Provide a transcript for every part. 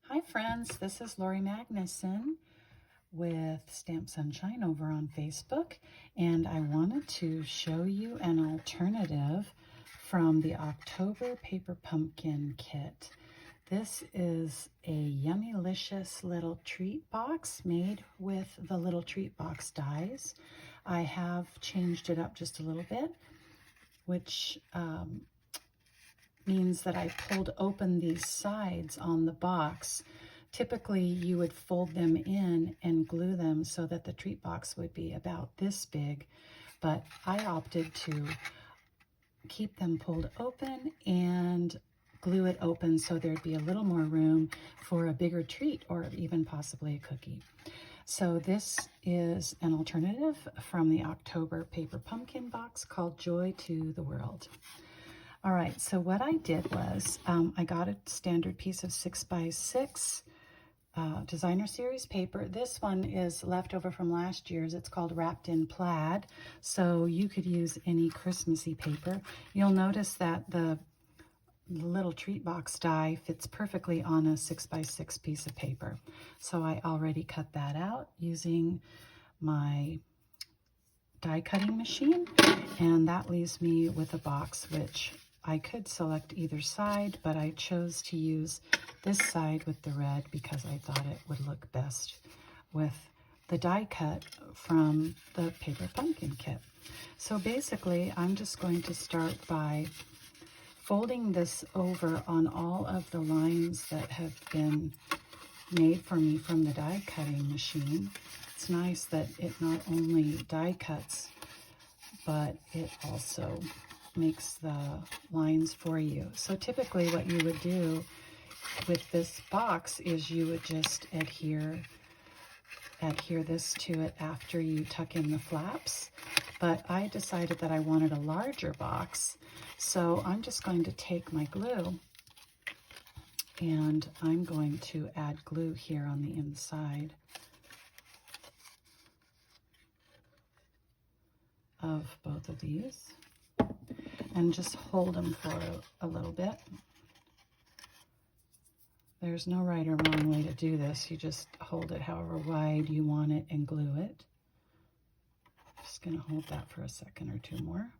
Hi friends, this is Lori Magnuson with Stamp Sunshine over on Facebook, and I wanted to show you an alternative from the October Paper Pumpkin Kit. This is a YUMMILICIOUS little treat box made with the little treat box dies. I have changed it up just a little bit, which means that I pulled open these sides on the box. Typically, you would fold them in and glue them so that the treat box would be about this big, but I opted to keep them pulled open and glue it open so there'd be a little more room for a bigger treat or even possibly a cookie. So this is an alternative from the October Paper Pumpkin box called Joy to the World. All right, so what I did was I got a standard piece of 6x6 designer series paper. This one is leftover from last year's. It's called Wrapped in Plaid, so you could use any Christmassy paper. You'll notice that the little treat box die fits perfectly on a 6x6 piece of paper. So I already cut that out using my die cutting machine, and that leaves me with a box which I could select either side, but I chose to use this side with the red because I thought it would look best with the die cut from the Paper Pumpkin Kit. So basically, I'm just going to start by folding this over on all of the lines that have been made for me from the die cutting machine. It's nice that it not only die cuts, but it also makes the lines for you. So typically what you would do with this box is you would just adhere this to it after you tuck in the flaps. But I decided that I wanted a larger box, so I'm just going to take my glue and I'm going to add glue here on the inside of both of these and just hold them for a little bit. There's no right or wrong way to do this. You just hold it however wide you want it and glue it. Just going to hold that for a second or two more.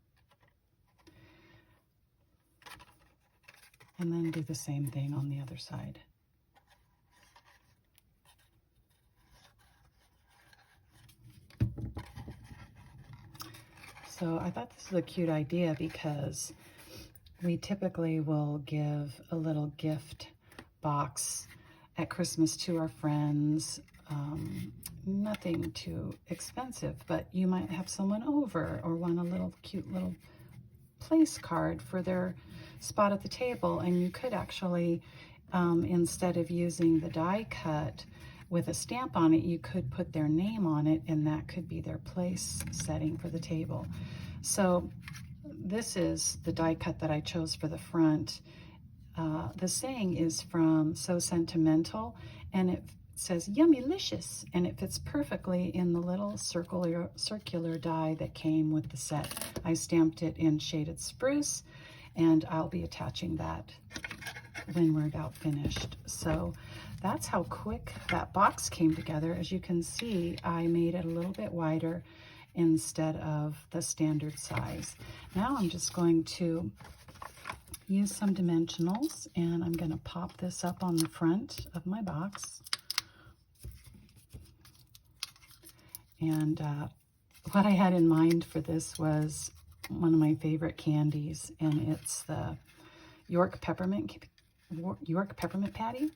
And then do the same thing on the other side. So I thought this was a cute idea because we typically will give a little gift box at Christmas to our friends. Nothing too expensive, but you might have someone over or want a little cute little place card for their spot at the table, and you could actually, instead of using the die cut with a stamp on it, you could put their name on it, and that could be their place setting for the table. So this is the die cut that I chose for the front. The saying is from So Sentimental, and it says YUMMILICIOUS, and it fits perfectly in the little circular die that came with the set. I stamped it in Shaded Spruce, and I'll be attaching that when we're about finished. So that's how quick that box came together. As you can see, I made it a little bit wider instead of the standard size. Now I'm just going to use some dimensionals, and I'm going to pop this up on the front of my box. And what I had in mind for this was one of my favorite candies, and it's the York peppermint patty.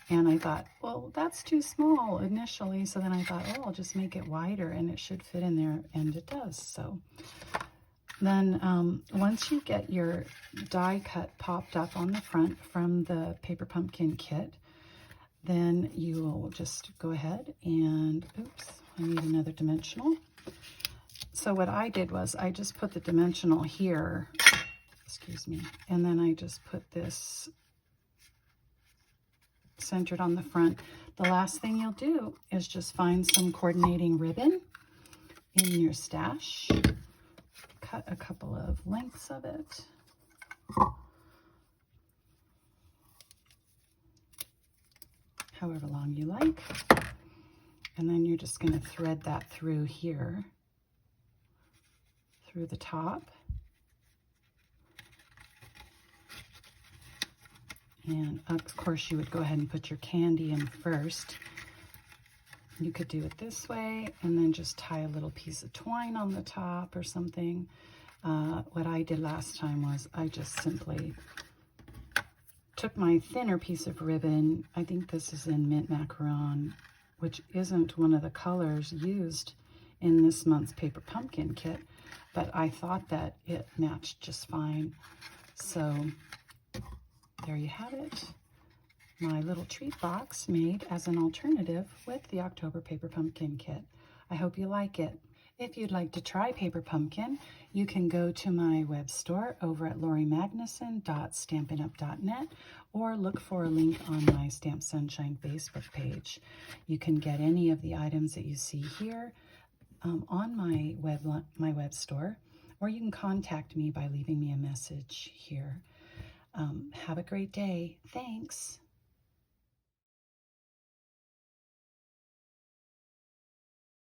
And I thought, well, that's too small initially. So then I thought, oh, I'll just make it wider and it should fit in there, and it does. So then once you get your die cut popped up on the front from the Paper Pumpkin Kit, then you will just go ahead and, oops, I need another dimensional. So what I did was I just put the dimensional here, excuse me, and then I just put this centered on the front. The last thing you'll do is just find some coordinating ribbon in your stash, cut a couple of lengths of it. However long you like. And then you're just going to thread that through here, through the top. And of course you would go ahead and put your candy in first. You could do it this way and then just tie a little piece of twine on the top or something. What I did last time was I just simply took my thinner piece of ribbon. I think this is in Mint Macaron, which isn't one of the colors used in this month's Paper Pumpkin kit, but I thought that it matched just fine. So there you have it. My little treat box made as an alternative with the October Paper Pumpkin kit. I hope you like it. If you'd like to try Paper Pumpkin, you can go to my web store over at lorimagnuson.stampinup.net or look for a link on my Stamp Sunshine Facebook page. You can get any of the items that you see here on my web store, or you can contact me by leaving me a message here. Have a great day. Thanks.